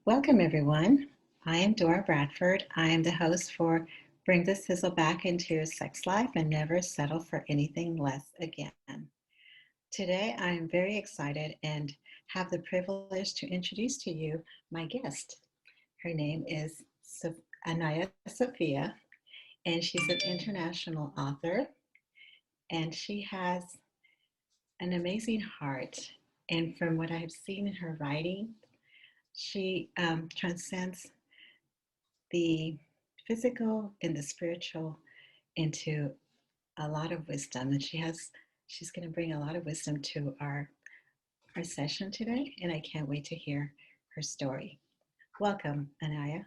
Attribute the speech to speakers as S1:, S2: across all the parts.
S1: Welcome, everyone. I am Dora Bradford. I am the host for Bring the Sizzle Back into Your Sex Life and Never Settle for Anything Less Again. Today, I am very excited and have the privilege to introduce to you my guest. Her name is Anaiya Sophia, and she's an international author, and she has an amazing heart. And from what I've seen in her writing, she transcends the physical and the spiritual into a lot of wisdom. And she's going to bring a lot of wisdom to our session today. And I can't wait to hear her story. Welcome, Anaiya.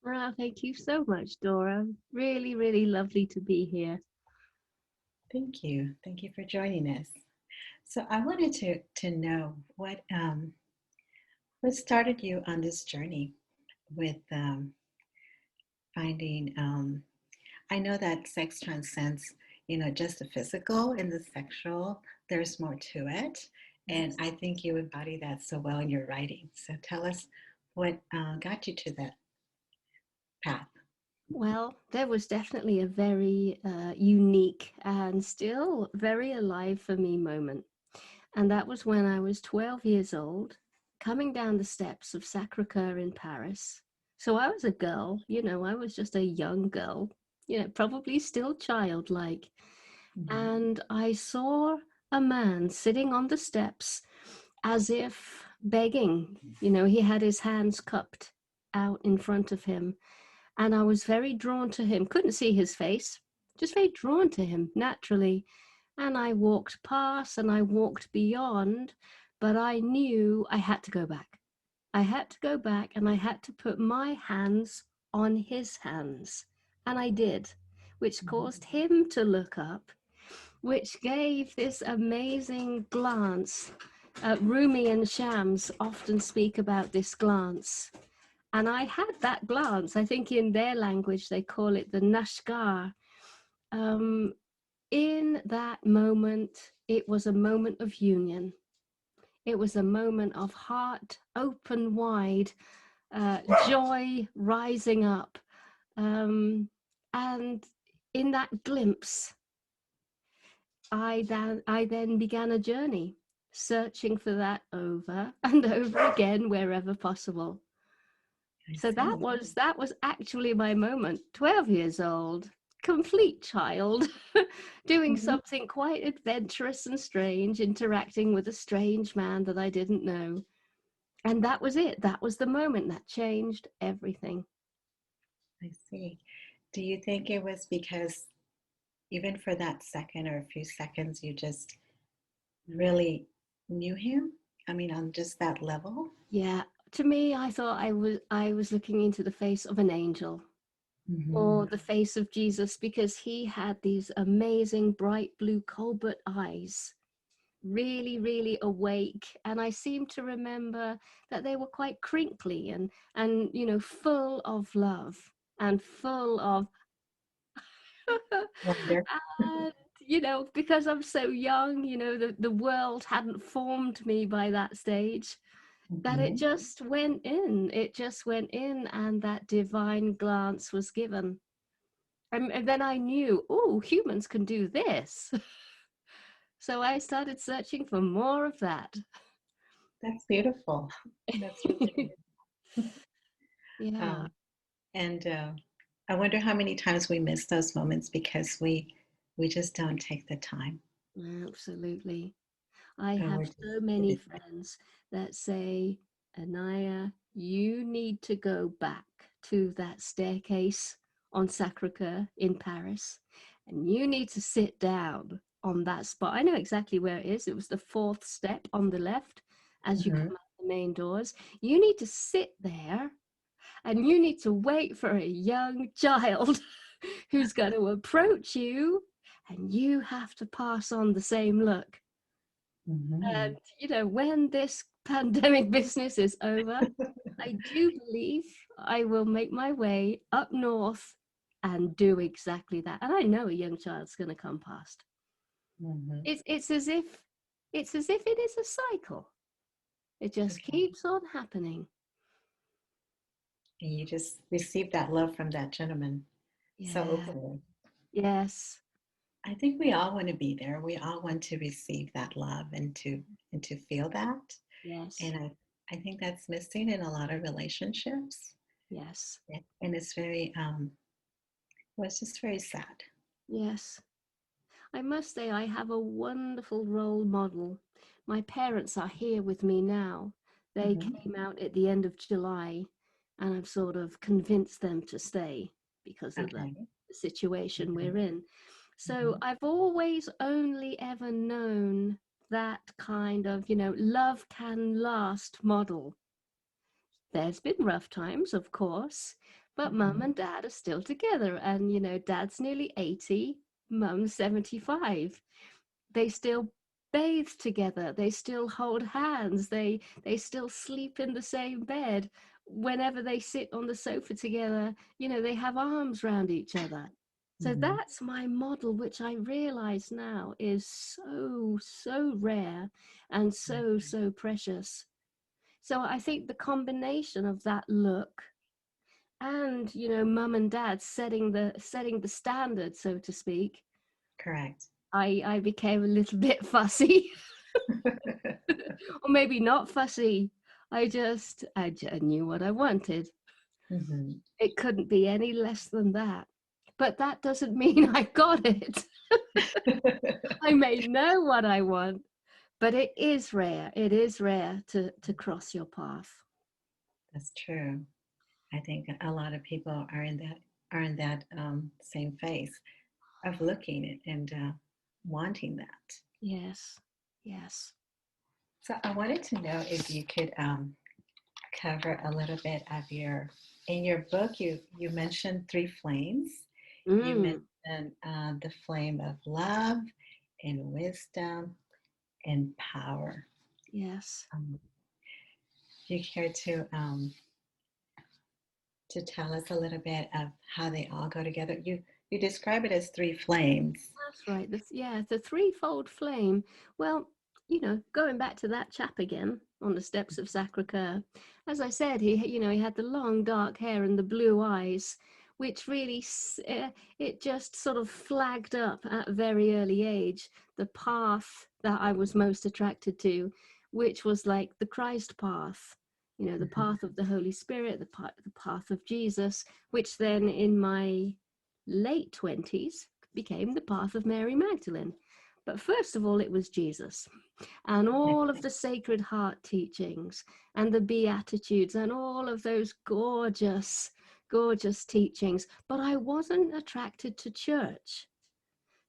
S2: Wow, thank you so much, Dora. Really, really lovely to be here.
S1: Thank you. Thank you for joining us. So I wanted to know what started you on this journey with finding I know that sex transcends, just the physical and the sexual. There's more to it. And
S2: Yes.
S1: I think you embody that so well in your writing. So tell us what got you to that path.
S2: Well, there was definitely a very unique and still very alive for me moment. And that was when I was 12 years old, coming down the steps of Sacre-Cœur in Paris. So I was a girl, I was just a young girl, probably still childlike.
S1: Mhm.
S2: And I saw a man sitting on the steps as if begging. He had his hands cupped out in front of him. And I was very drawn to him. Couldn't see his face, just very drawn to him naturally. And I walked past and I walked beyond, but I knew I had to go back. I had to go back and I had to put my hands on his hands. And I did, which
S1: Mhm.
S2: caused him to look up, which gave this amazing glance. Rumi and Shams often speak about this glance. And I had that glance. I think in their language, they call it the nashgar. Um, in that moment, it was a moment of union. It was a moment of heart open wide, joy rising up. Um, and in that glimpse, I then began a journey, searching for that over and over again wherever possible.
S1: I
S2: So that
S1: see.
S2: was that was actually my moment. 12 years old, complete child, doing
S1: Mhm.
S2: something quite adventurous and strange, interacting with a strange man that I didn't know. And that was it. That was the moment that changed everything.
S1: I see. Do you think it was because even for that second or a few seconds, you just really knew him? I mean, on just that level?
S2: Yeah, to me, I thought I was looking into the face of an angel
S1: Hmm.
S2: or the face of Jesus because he had these amazing bright blue cobalt eyes, really, really awake. And I seem to remember that they were quite crinkly and full of love and full of
S1: Wonder.
S2: and because I'm so young, the world hadn't formed me by that stage, that it
S1: Hmm.
S2: just went in. It just went in, and that divine glance was given. And then I knew, oh, humans can do this. So I started searching for more of that.
S1: That's beautiful. That's really beautiful.
S2: Yeah,
S1: Um, and I wonder how many times we miss those moments because we just don't take the time.
S2: absolutely. I
S1: And
S2: have
S1: we're
S2: so
S1: just
S2: many
S1: busy.
S2: friends that say, Anaiya, you need to go back to that staircase on Sacre-Cœur in Paris, and you need to sit down on that spot. I know exactly where it is. It was the fourth step on the left as you
S1: Hmm.
S2: come out the main doors. You need to sit there and you need to wait for a young child who's going to approach you, and you have to pass on the same look.
S1: Hmm.
S2: And, when this pandemic business is over, I do believe I will make my way up north and do exactly that. And I know a young child's going to come past.
S1: Hmm.
S2: It's as if it is a cycle. It just
S1: Okay.
S2: keeps on happening.
S1: And you just received that love from that gentleman so
S2: Yeah.
S1: openly.
S2: Yes.
S1: I think we all want to be there. We all want to receive that love and to feel that.
S2: Yes.
S1: And I think that's missing in a lot of relationships.
S2: Yes.
S1: And it's very well, it's just very sad.
S2: Yes. I must say, I have a wonderful role model. My parents are here with me now. They
S1: Hmm.
S2: came out at the end of July, and I've sort of convinced them to stay because of the
S1: Okay.
S2: situation
S1: Hmm.
S2: we're in. So
S1: Hmm.
S2: I've always only ever known that kind of, you know, love can last model. There's been rough times, of course, but mum
S1: Hmm.
S2: and dad are still together. And, you know, dad's nearly 80, mum's 75. They still bathe together. They still hold hands. They still sleep in the same bed. Whenever they sit on the sofa together, you know, they have arms round each other. So
S1: Hmm.
S2: that's my model, which I realize now is so, so rare and so, so precious. So I think the combination of that look and, you know, mum and dad setting the standard, so to speak,
S1: Correct.
S2: I became a little bit fussy, or maybe not fussy. I knew what I wanted.
S1: Hmm.
S2: It couldn't be any less than that. But that doesn't mean I got it. I may know what I want, but it is rare. It is rare to cross your path.
S1: That's true. I think a lot of people are in that same phase of looking and wanting that.
S2: Yes. Yes.
S1: So I wanted to know if you could cover a little bit of your in your book. You mentioned three flames. You
S2: Mm,
S1: mentioned the flame of love and wisdom and power.
S2: yes.
S1: Do you care to tell us a little bit of how they all go together? You describe it as three flames.
S2: That's right. Yeah, the threefold flame. Well, you know, going back to that chap again on the steps of Sacre-Cœur, as I said, you know, he had the long dark hair and the blue eyes, which really, it just sort of flagged up at a very early age the path that I was most attracted to, which was like the Christ path. You know, the
S1: Mhm.
S2: path of the Holy Spirit, the path of Jesus, which then in my late 20s became the path of Mary Magdalene. But first of all, it was Jesus and all of the Sacred Heart teachings and the Beatitudes and all of those gorgeous, gorgeous teachings. But I wasn't attracted to church.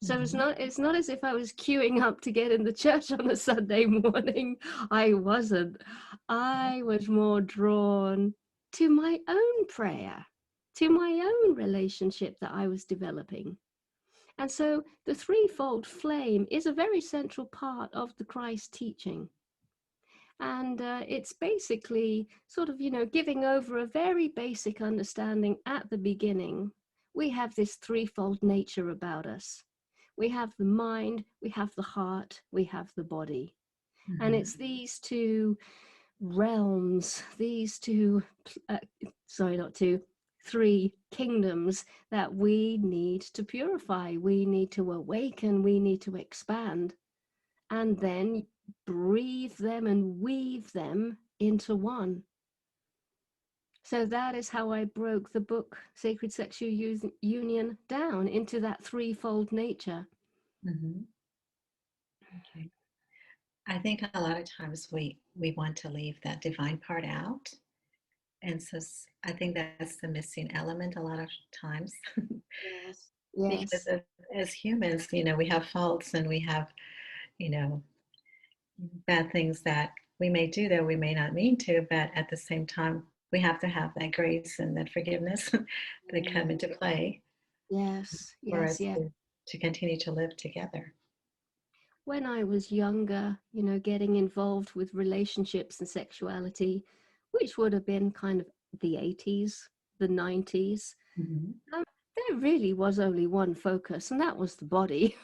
S2: So
S1: Mhm.
S2: it's not as if I was queuing up to get in the church on a Sunday morning. I wasn't. I was more drawn to my own prayer, to my own relationship that I was developing. And so the threefold flame is a very central part of the Christ teaching. And it's basically sort of, you know, giving over a very basic understanding at the beginning. We have this threefold nature about us. We have the mind, we have the heart, we have the body. And
S1: Mhm.
S2: it's these two realms, these two, sorry, not two, three kingdoms that we need to purify, we need to awaken, we need to expand, and then breathe them and weave them into one. So that is how I broke the book Sacred Sexual Union down into that threefold nature.
S1: Mhm. Okay. I think a lot of times we want to leave that divine part out, and so I think that's the missing element a lot of times.
S2: Yes.
S1: Because
S2: Yes.
S1: as humans, you know, we have faults and we have, you know, bad things that we may do that we may not mean to, but at the same time, we have to have that grace and that forgiveness that come into play
S2: Yes.
S1: for
S2: Yes.
S1: us
S2: Yes.
S1: to continue to live together.
S2: When I was younger, you know, getting involved with relationships and sexuality, which would have been kind of the 80s, the 90s,
S1: Mhm.
S2: um, there really was only one focus, and that was the body.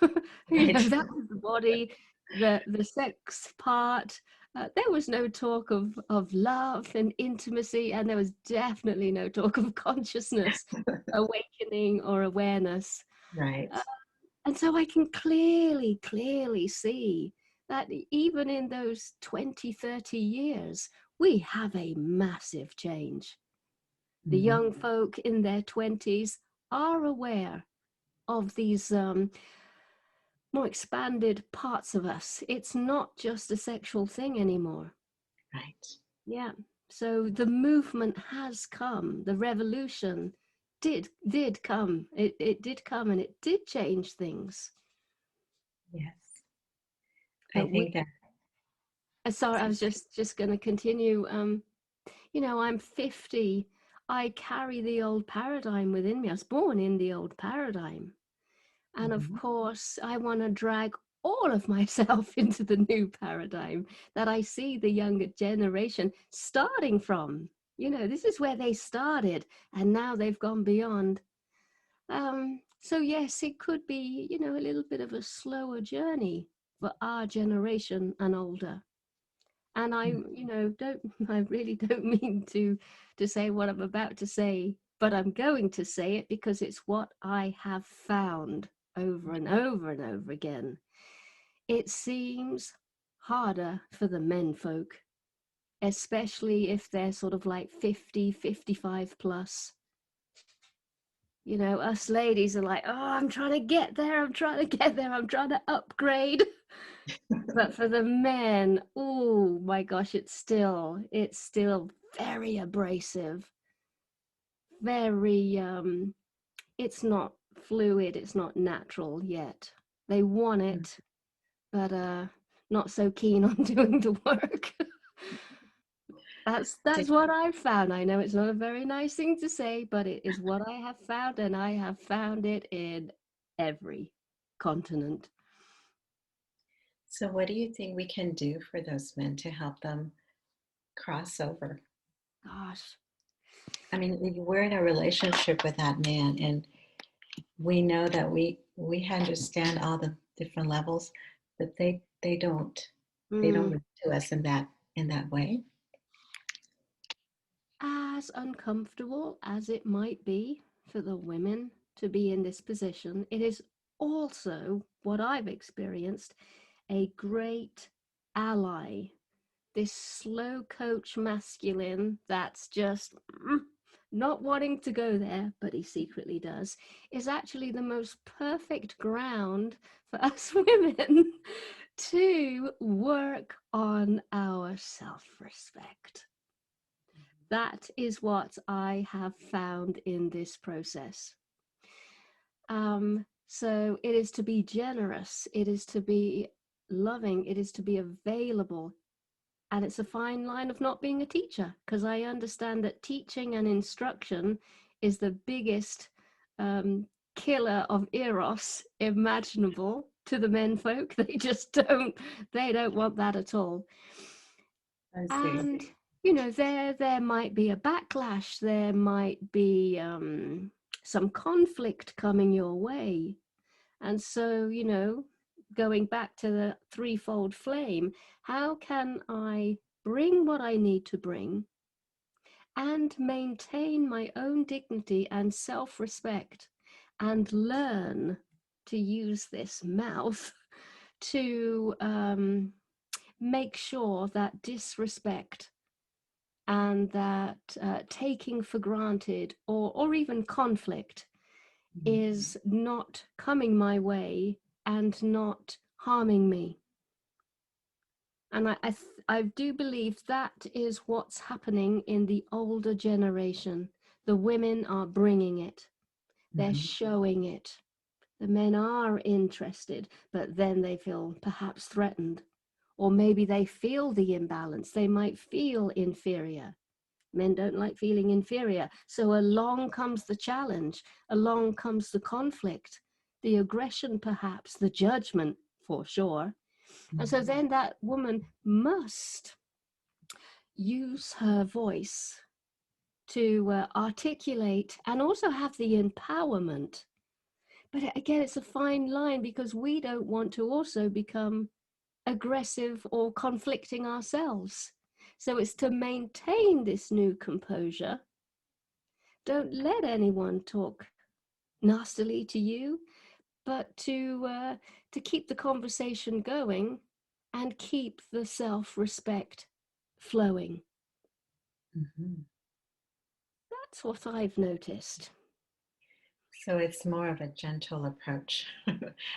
S2: You know,
S1: Right.
S2: that was the body, the sex part, There was no talk of love and intimacy, and there was definitely no talk of consciousness, awakening, or awareness.
S1: Right.
S2: Uh, and so I can clearly see that even in those 20, 30 years, we have a massive change. The
S1: Mhm.
S2: young folk in their 20s are aware of these more expanded parts of us. It's not just a sexual thing anymore.
S1: Right.
S2: Yeah. So the movement has come. The revolution did come. It did come, and it did change things.
S1: Yes. I
S2: But we
S1: think that.
S2: sorry, I was just going to continue. I'm 50. I carry the old paradigm within me. I was born in the old paradigm. And of
S1: Mhm.
S2: course, I want to drag all of myself into the new paradigm that I see the younger generation starting from. This is where they started, and now they've gone beyond. So yes, it could be, a little bit of a slower journey for our generation and older. And I,
S1: Mm.
S2: don't I really don't mean to say what I'm about to say, but I'm going to say it because it's what I have found over and over and over again. It seems harder for the men folk, especially if they're sort of like 50, 55 plus. Us ladies are like, oh, I'm trying to get there, I'm trying to get there, I'm trying to upgrade. But for the men, oh my gosh, it's still very abrasive, very it's not fluid, it's not natural yet. They want
S1: Mm.
S2: it, but not so keen on doing the work. That's
S1: Did,
S2: what I've found. I know it's not a very nice thing to say, but it is what I have found, and I have found it in every continent.
S1: so what do you think we can do for those men to help them cross over?
S2: Gosh.
S1: I mean, we're in a relationship with that man, and we know that we understand all the different levels, but they don't
S2: Mm.
S1: relate to us in that way.
S2: As uncomfortable as it might be for the women to be in this position, it is also what I've experienced, a great ally. This slow coach masculine that's just not wanting to go there, but he secretly does, is actually the most perfect ground for us women to work on our self-respect. That is what I have found in this process. So it is to be generous, it is to be loving, it is to be available. And it's a fine line of not being a teacher, because I understand that teaching and instruction is the biggest killer of eros imaginable to the men folk. They don't want that at all.
S1: I see.
S2: And there might be a backlash, there might be some conflict coming your way. And so going back to the threefold flame, how can I bring what I need to bring and maintain my own dignity and self-respect, and learn to use this mouth to make sure that disrespect and that taking for granted, or even conflict,
S1: Mhm.
S2: is not coming my way and not harming me. And I do believe that is what's happening in the older generation. The women are bringing it, they're
S1: Mhm.
S2: showing it. The men are interested, but then they feel perhaps threatened. Or maybe they feel the imbalance, they might feel inferior. Men don't like feeling inferior. So along comes the challenge, along comes the conflict, the aggression, perhaps, the judgment, for sure. And so
S1: Mhm.
S2: then that woman must use her voice to articulate and also have the empowerment. But again, it's a fine line, because we don't want to also become aggressive or conflicting ourselves. So it's to maintain this new composure. Don't let anyone talk nastily to you, but to keep the conversation going and keep the self-respect flowing.
S1: Mhm.
S2: That's what I've noticed.
S1: So it's more of a gentle approach.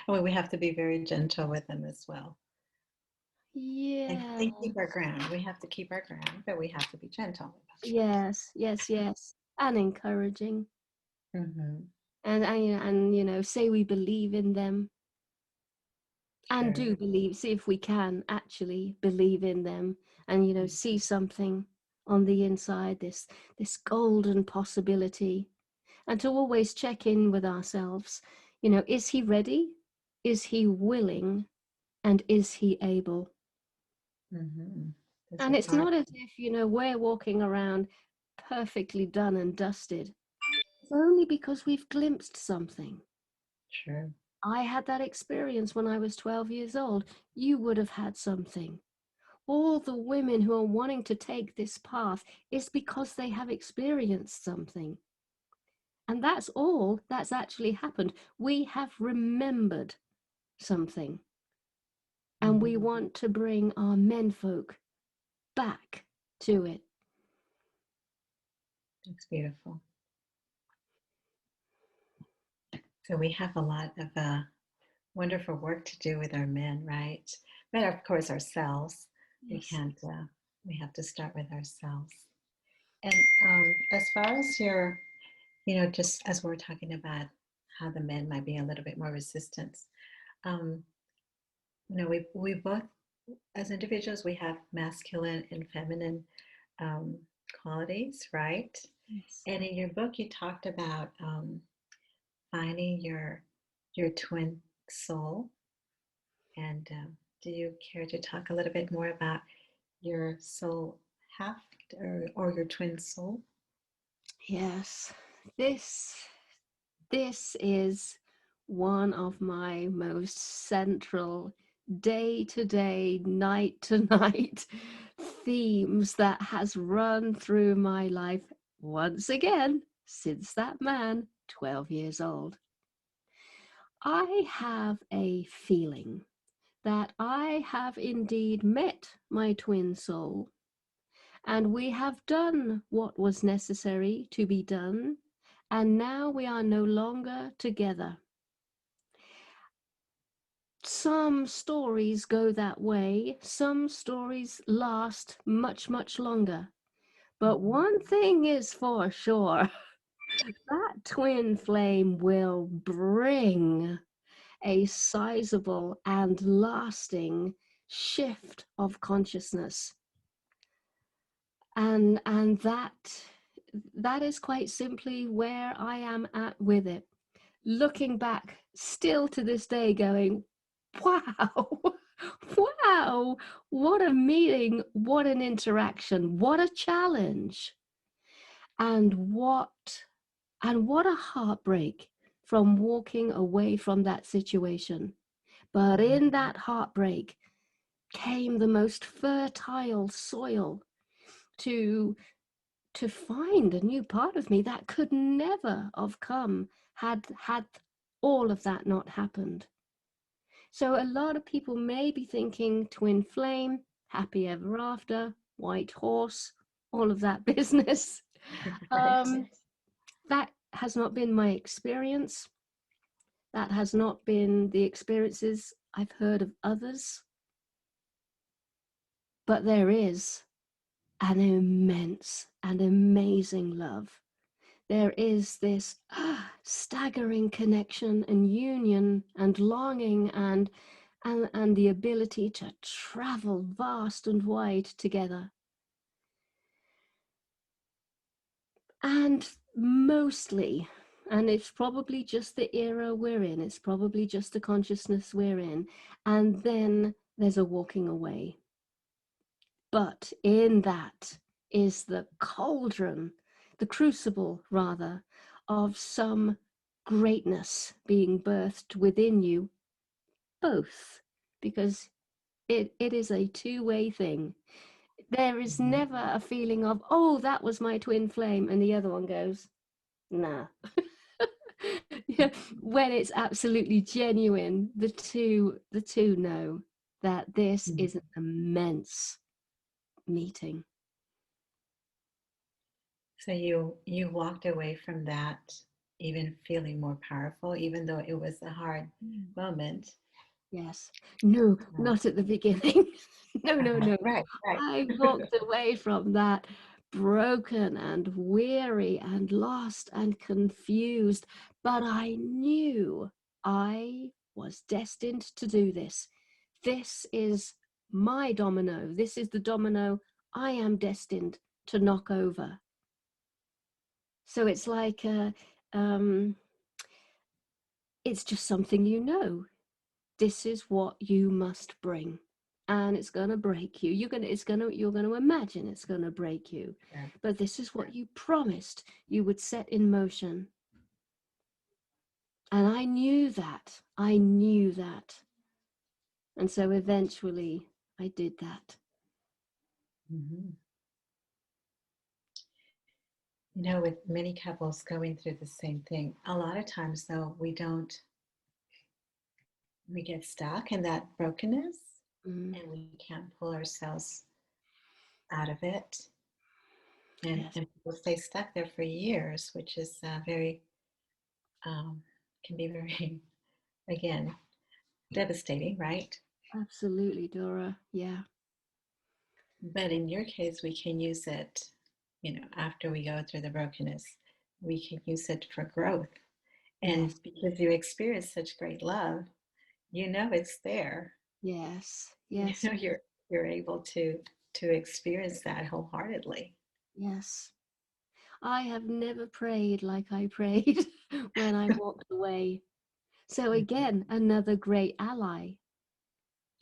S1: Well, we have to be very gentle with them as well.
S2: Yeah.
S1: And keep our ground. We have to keep our ground, but we have to be gentle with
S2: Yes, yes, yes. And encouraging.
S1: them. Mm-hmm.
S2: And say we believe in them, and
S1: Sure.
S2: do believe, see if we can actually believe in them, and see something on the inside, this golden possibility. And to always check in with ourselves, is he ready, is he willing, and is he able?
S1: Mm-hmm. Those
S2: And
S1: are
S2: it's not as if we're walking around perfectly done and dusted. It's only because we've glimpsed something.
S1: true.
S2: I had that experience when I was 12 years old. You would have had something. All the women who are wanting to take this path is because they have experienced something. And that's all that's actually happened. We have remembered something. And we
S1: Mm-hmm.
S2: want to bring our menfolk back to it.
S1: It's beautiful. So we have a lot of wonderful work to do with our men, right? But of course, ourselves. We
S2: Yes.
S1: can't. We have to start with ourselves. And as far as your, just as we're talking about how the men might be a little bit more resistant, um, we both, as individuals, we have masculine and feminine um, qualities, right?
S2: Yes.
S1: And in your book, you talked about finding your twin soul. And do you care to talk a little bit more about your soul half or your twin soul?
S2: Yes. This is one of my most central day to day, night to night themes that has run through my life once again since that man, 12 years old. I have a feeling that I have indeed met my twin soul, and we have done what was necessary to be done, and now we are no longer together. Some stories go that way, some stories last much, much longer. But
S1: Mhm.
S2: one thing is for sure, that twin flame will bring a sizable and lasting shift of consciousness. And that is quite simply where I am at with it. Looking back still to this day going, wow, wow, what a meeting, what an interaction, what a challenge, and what a heartbreak from walking away from that situation. But
S1: Mhm.
S2: in that heartbreak came the most fertile soil to find a new part of me that could never have come had all of that not happened. So a lot of people may be thinking twin flame, happy ever after, white horse, all of that business.
S1: Right.
S2: Um, that has not been my experience. That has not been the experiences I've heard of others. But there is an immense and amazing love. There is this staggering connection and union and longing and the ability to travel vast and wide together. And mostly, and it's probably just the era we're in, it's probably just the consciousness we're in, and then there's a walking away. But in that is the cauldron, the crucible rather, of some greatness being birthed within you, both, because It is a two-way thing. There is
S1: Mhm.
S2: never a feeling of, oh, that was my twin flame, and the other one goes, nah. Yeah, when it's absolutely genuine, the two know that this
S1: Mhm.
S2: is an immense meeting.
S1: So you walked away from that even feeling more powerful, even though it was a hard moment.
S2: Yes. No,
S1: Uh,
S2: not at the beginning. No, no,
S1: uh-huh.
S2: no.
S1: Right, right.
S2: I walked away from that broken and weary and lost and confused, but I knew I was destined to do this. This is my domino. This is the domino I am destined to knock over. So it's like it's just something you know. This is what you must bring, and it's going to break you. You're going to imagine it's going to break you,
S1: Sure,
S2: but this is
S1: sure.
S2: what you promised you would set in motion. And I knew that, and so eventually I did that.
S1: Mhm. With many couples going through the same thing, a lot of times though, we get stuck in that brokenness
S2: Mm,
S1: and we can't pull ourselves out of it.
S2: yes,
S1: And people stay stuck there for years, which is very, um, can be very, again, devastating, right?
S2: absolutely, Dora. Yeah.
S1: But in your case, we can use it, after we go through the brokenness, we can use it for growth. And
S2: Yes,
S1: because you experience such great love, it's there.
S2: yes,
S1: You
S2: yes,
S1: know, you're able to experience that wholeheartedly.
S2: yes. I have never prayed like I prayed when I walked away. So
S1: Mhm.
S2: again, another great ally.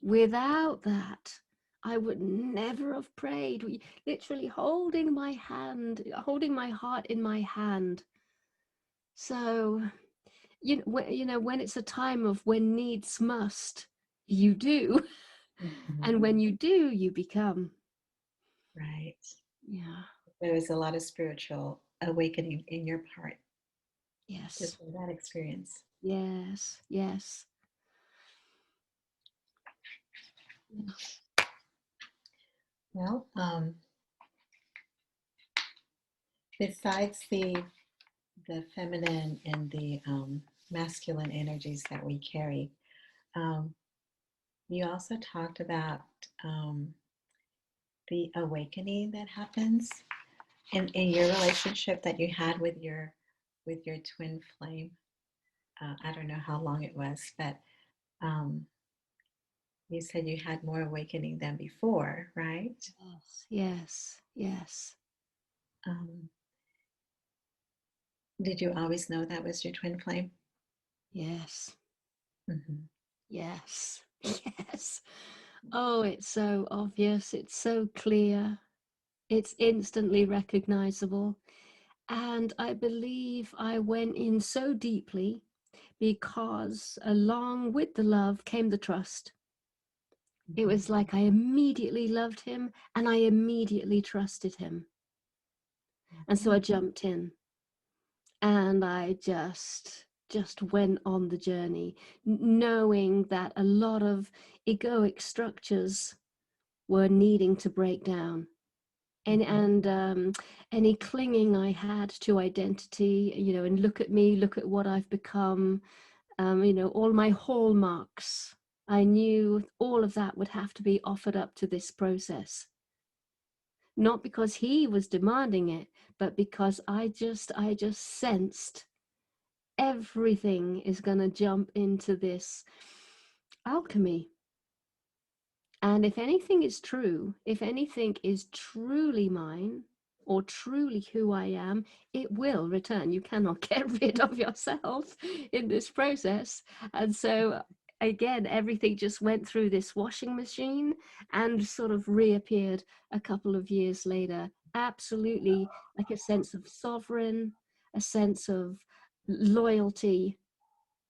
S2: Without that, I would never have prayed. Literally holding my hand, holding my heart in my hand. So, when it's a time of when needs must, you do. And
S1: Mhm.
S2: when you do, you become.
S1: Right.
S2: Yeah.
S1: There was a lot of spiritual awakening in your part
S2: Yes.
S1: just from that experience.
S2: Yes. Yes.
S1: Well, besides the feminine and the masculine energies that we carry, um, you also talked about um, the awakening that happens in your relationship that you had with your twin flame. I don't know how long it was, but um, you said you had more awakening than before, right?
S2: Yes. Yes. Yes.
S1: Um, did you always know that was your twin flame?
S2: Yes.
S1: Hmm.
S2: Yes. Yes. Oh, it's so obvious. It's so clear. It's instantly recognizable. And I believe I went in so deeply because along with the love came the trust. It
S1: Hmm.
S2: was like I immediately loved him and I immediately trusted him. And so I
S1: Hmm.
S2: jumped in and I just went on the journey, knowing that a lot of egoic structures were needing to break down.
S1: Hmm.
S2: And any clinging I had to identity, and look at me, look at what I've become, all my hallmarks. I knew all of that would have to be offered up to this process, not because he was demanding it, but because I just sensed everything is going to jump into this alchemy. And if anything is true, if anything is truly mine or truly who I am, it will return. You cannot get rid of yourself in this process. And so, again, everything just went through this washing machine and sort of reappeared a couple of years later. Absolutely like a sense of sovereign, a sense of loyalty,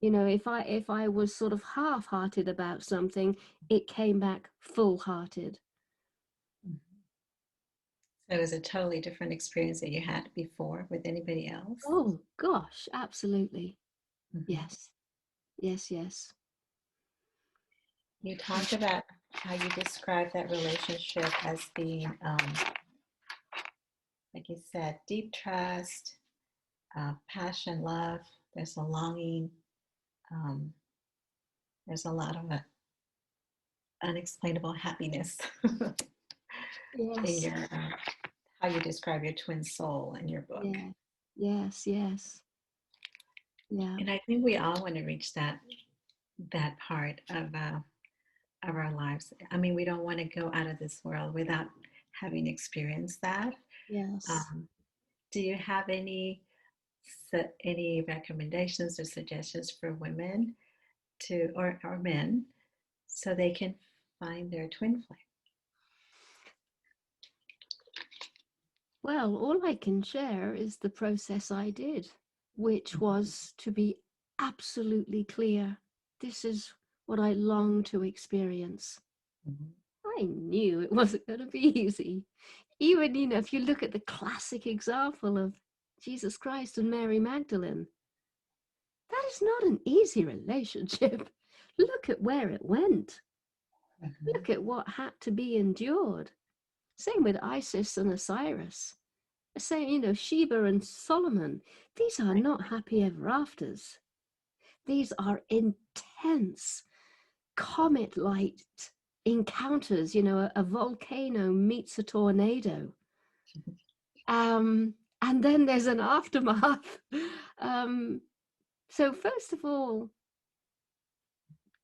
S2: You know, if I was sort of half-hearted about something, it came back full-hearted.
S1: Mhm. So it was a totally different experience that you had before with anybody else.
S2: Oh gosh, absolutely.
S1: Mhm.
S2: Yes, yes, yes.
S1: You talked about how you describe that relationship as being, like you said, deep trust, passion, love. There's a longing. Um, there's a lot of unexplainable happiness in
S2: Yes,
S1: your how you describe your twin soul in your book.
S2: yeah, yes, yes, yeah,
S1: And I think we all want to reach that part of our lives. I mean, we don't want to go out of this world without having experienced that.
S2: yes.
S1: Um, do you have any recommendations or suggestions for women to or men so they can find their twin flame?
S2: Well, all I can share is the process I did, which was to be absolutely clear. This is what I long to experience.
S1: Mhm.
S2: I knew it wasn't going to be easy. Even, you know, if you look at the classic example of Jesus Christ and Mary Magdalene, that is not an easy relationship. Look at where it went.
S1: Mhm.
S2: Look at what had to be endured. Same with Isis and Osiris. Same, you know, Sheba and Solomon. These are
S1: Right.
S2: not happy ever afters. These are intense, comet like encounters. You know, a volcano meets a tornado. And then there's an aftermath. Um, so, first of all,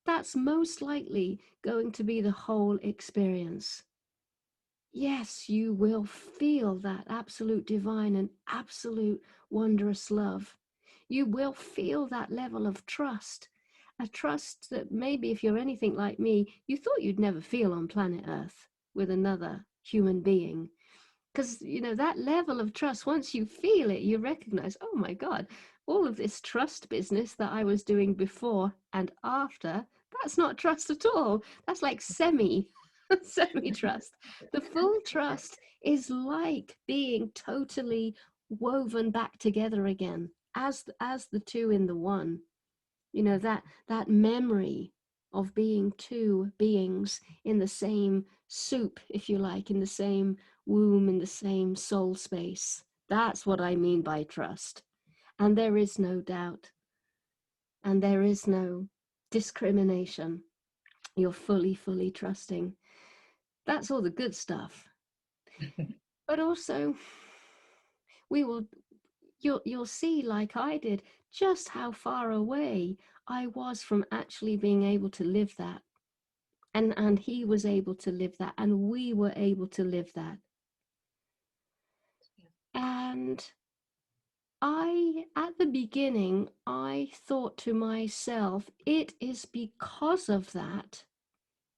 S2: that's most likely going to be the whole experience. Yes, you will feel that absolute divine and absolute wondrous love. You will feel that level of trust, a trust that maybe if you're anything like me, you thought you'd never feel on planet Earth with another human being. Because, you know, that level of trust, once you feel it, you recognize, oh my God, all of this trust business that I was doing before and after, that's not trust at all. That's like semi trust. The full trust is like being totally woven back together again as the two in the one. You know, that memory of being two beings in the same soup, if you like, in the same womb, in the same soul space. That's what I mean by trust. And there is no doubt, and there is no discrimination. You're fully trusting. That's all the good stuff. But also, we will you'll see, like I did, just how far away I was from actually being able to live that. And he was able to live that, and we were able to live that. And at the beginning, I thought to myself, it is because of that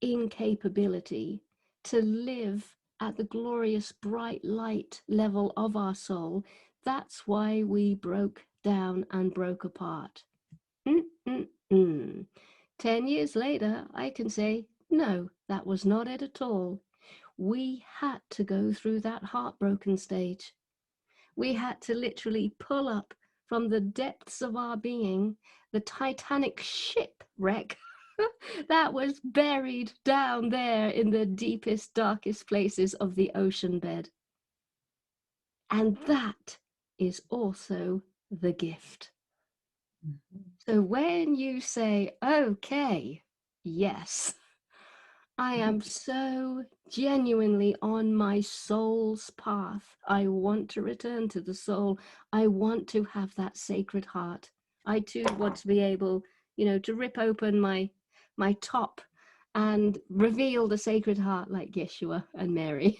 S2: incapability to live at the glorious bright light level of our soul. That's why we broke down and broke apart. Mm-mm-mm. 10 years later, I can say, no, that was not it at all. We had to go through that heartbroken stage. We had to literally pull up from the depths of our being the Titanic shipwreck that was buried down there in the deepest, darkest places of the ocean bed. And that is also the gift.
S1: Mhm.
S2: So when you say, okay, yes, I am so genuinely on my soul's path. I want to return to the soul. I want to have that sacred heart. I too want to be able, you know, to rip open my top and reveal the sacred heart like Yeshua and Mary.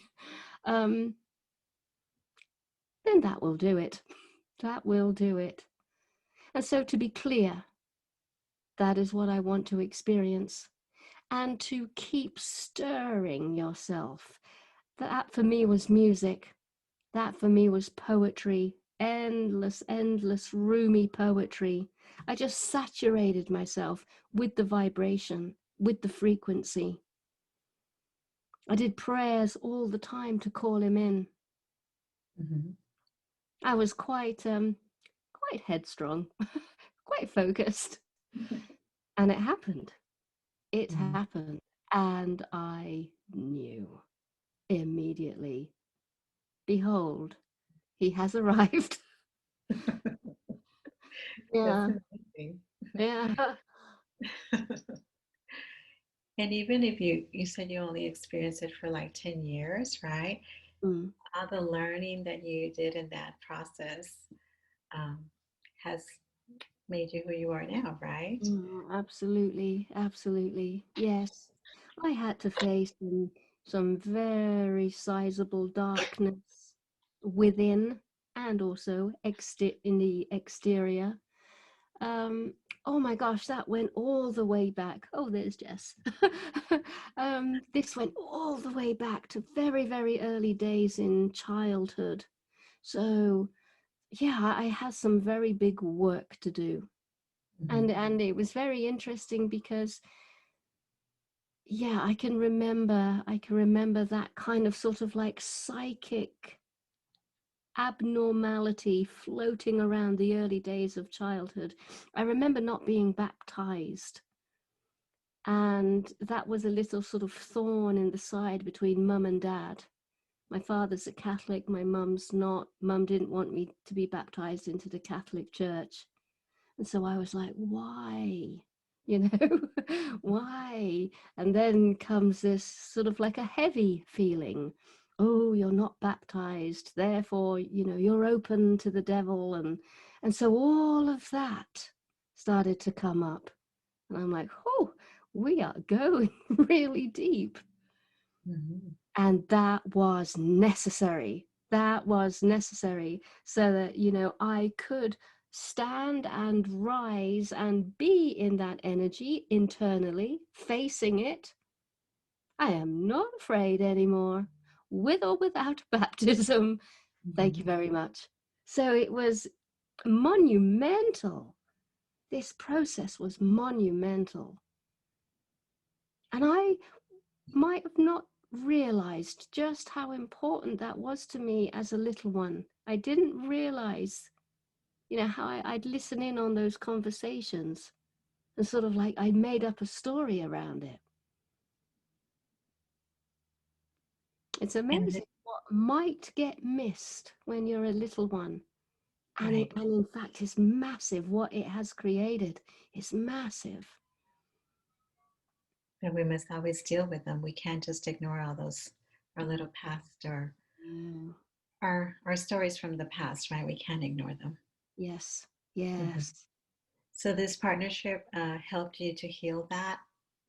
S2: Um, then that will do it. That will do it. And so to be clear, that is what I want to experience. And to keep stirring yourself. That for me was music. That for me was poetry, endless roomy poetry. I just saturated myself with the vibration, with the frequency. I did prayers all the time to call him in.
S1: Mhm.
S2: I was quite headstrong, quite focused, and it happened. It
S1: Mhm.
S2: happened, and I knew immediately. Behold, he has arrived.
S1: That's
S2: Yeah,
S1: amazing.
S2: yeah.
S1: And even if you said you only experienced it for like 10 years, right?
S2: Mm.
S1: All the learning that you did in that process um, has made you who you are now, right?
S2: Mm, absolutely, absolutely. Yes. I had to face some very sizable darkness within and also in the exterior. Um, oh my gosh, that went all the way back. Oh, there's Jess. This went all the way back to very, very early days in childhood. So, yeah, I had some very big work to do.
S1: Mhm.
S2: And it was very interesting because yeah, I can remember that kind of sort of like psychic abnormality floating around the early days of childhood. I remember not being baptized, and that was a little sort of thorn in the side between mum and dad. My father's a Catholic, my mum's not. Mum didn't want me to be baptized into the Catholic Church. And so I was like, why? You know, why? And then comes this sort of like a heavy feeling. Oh, you're not baptized, therefore, you're open to the devil. And so all of that started to come up. And I'm like, oh, we are going really deep.
S1: Mhm.
S2: And that was necessary. That was necessary so that, I could stand and rise and be in that energy internally, facing it. I am not afraid anymore, with or without baptism. Thank you
S1: Mhm.
S2: very much. So it was monumental. This process was monumental. And I might have not realized just how important that was to me as a little one. I didn't realize, how I'd listen in on those conversations and sort of like I made up a story around it. It's
S1: And
S2: amazing what might get missed when you're a little one.
S1: right,
S2: And in fact, it's massive what it has created. It's massive.
S1: and we must always deal with them. We can't just ignore all those our
S2: Mm,
S1: little past or
S2: mm.
S1: our stories from the past, right? We can't ignore them.
S2: Yes,
S1: Mhm.
S2: yes,
S1: So this partnership helped you to heal that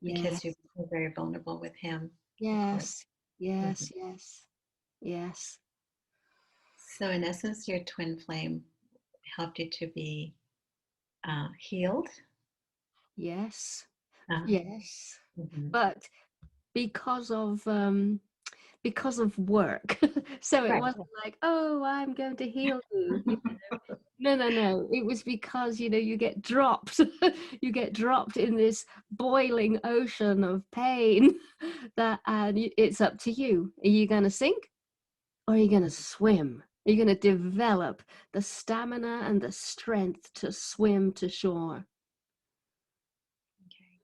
S1: because you
S2: yes,
S1: were very vulnerable with him, of course.
S2: yes,
S1: Mhm.
S2: yes, yes, yes.
S1: So in essence, your twin flame helped you to be healed.
S2: Yes,
S1: Uh,
S2: yes,
S1: mhm.
S2: but because of work. So it
S1: Right.
S2: wasn't like, oh, I'm going to heal you. No, no, no. It was because, you get dropped. You get dropped in this boiling ocean of pain that and it's up to you. Are you going to sink or are you going to swim? Are you going to develop the stamina and the strength to swim to shore?
S1: Okay.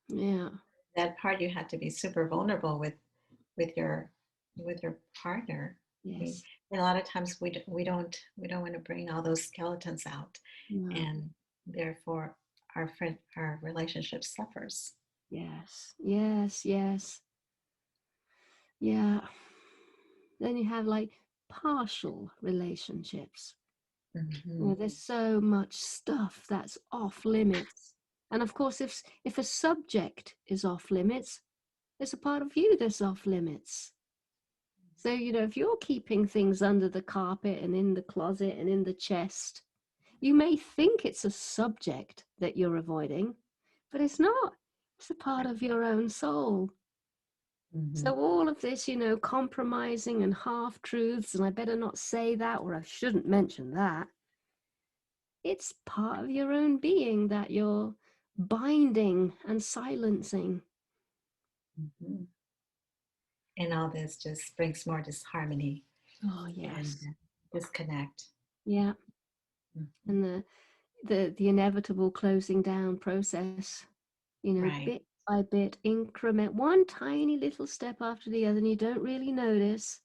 S2: Yeah.
S1: That part you had to be super vulnerable with your with your partner. I mean,
S2: Yes.
S1: and a lot of times we don't want to bring all those skeletons out,
S2: No.
S1: and therefore our relationship suffers.
S2: Yes. Yes. Yes. Yeah. Then you have like partial relationships.
S1: Hmm.
S2: There's so much stuff that's off limits. And of course, if a subject is off limits, there's a part of you that's off limits. So, if you're keeping things under the carpet and in the closet and in the chest, you may think it's a subject that you're avoiding, but it's not. It's a part of your own soul.
S1: Hmm.
S2: So all of this, compromising and half truths, and I better not say that, or I shouldn't mention that. It's part of your own being that you're binding and silencing.
S1: Hmm. And all this just brings more disharmony
S2: Oh
S1: and
S2: yes,
S1: disconnect.
S2: yeah,
S1: Hmm.
S2: and the inevitable closing down process.
S1: Right.
S2: Bit by bit, increment, one tiny little step after the other, and you don't really notice.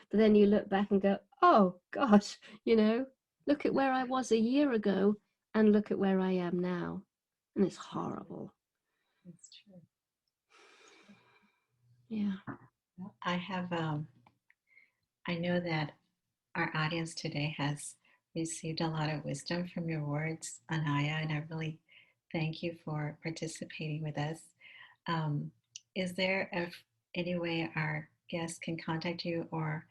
S2: But then you look back and go, oh gosh, look at where I was a year ago and look at where I am now. And it's horrible.
S1: That's true.
S2: Yeah.
S1: Well, I know that our audience today has received a lot of wisdom from your words, Anaiya, and I really thank you for participating with us. Um, is there any way our guests can contact you, or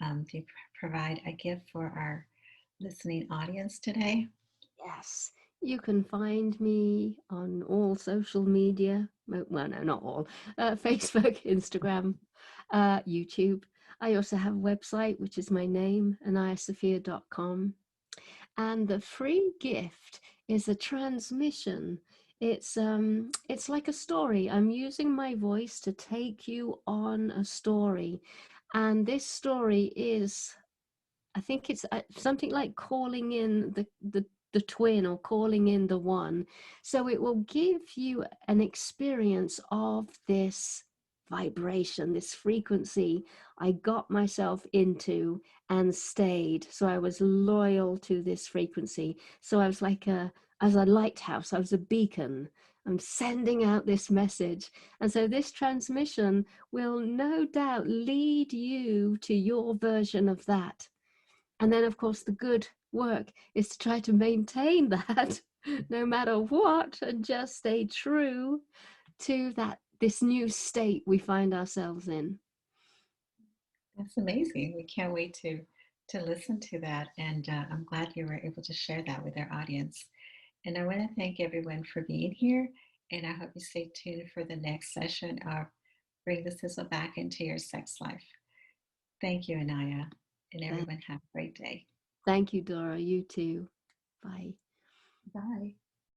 S1: do you provide a gift for our listening audience today?
S2: Yes. You can find me on all social media. Well, no, not all. Facebook, Instagram, YouTube. I also have a website, which is my name, anayasophia.com. And the free gift is a transmission. It's like a story. I'm using my voice to take you on a story, and this story is, I think it's something like calling in the twin, or calling in the one. So it will give you an experience of this vibration, this frequency I got myself into and stayed. So I was loyal to this frequency. So I was like as a lighthouse, I was a beacon. I'm sending out this message. And so this transmission will no doubt lead you to your version of that. And then, of course, the good work is to try to maintain that no matter what, and just stay true to this new state we find ourselves in.
S1: That's amazing. We can't wait to listen to that, and I'm glad you were able to share that with our audience. And I want to thank everyone for being here, and I hope you stay tuned for the next session of Bring the Sizzle Back into Your Sex Life. Thank you, Anaiya, and everyone have a great day.
S2: Thank you, Dora. You too. Bye.
S1: Bye.